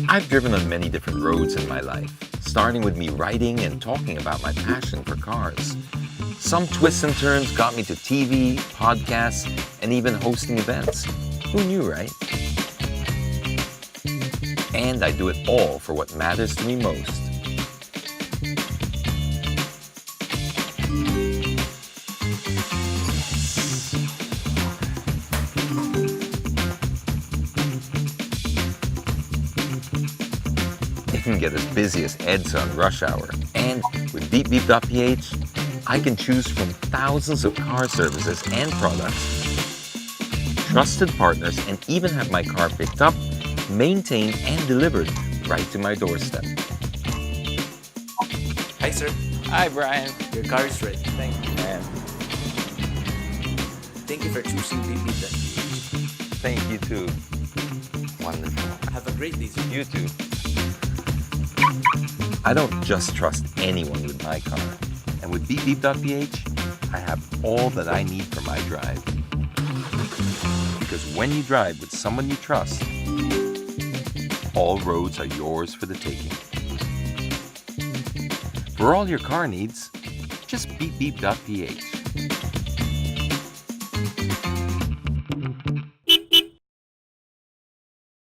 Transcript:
I've driven on many different roads in my life, starting with me writing and talking about my passion for cars. Some twists and turns got me to TV, podcasts, and even hosting events. Who knew, right? And I do it all for what matters to me most. It can get as busy as Ed's on rush hour. And with beepbeep.ph, I can choose from thousands of car services and products, trusted partners, and even have my car picked up, maintained, and delivered right to my doorstep. Hi, sir. Hi, Brian. Your car is ready. Thank you, man. Thank you for choosing beepbeep.ph. Thank you too. Wonderful. Have a great day, sir. You too. I don't just trust anyone with my car. And with beepbeep.ph, I have all that I need for my drive. Because when you drive with someone you trust, all roads are yours for the taking. For all your car needs, just beepbeep.ph.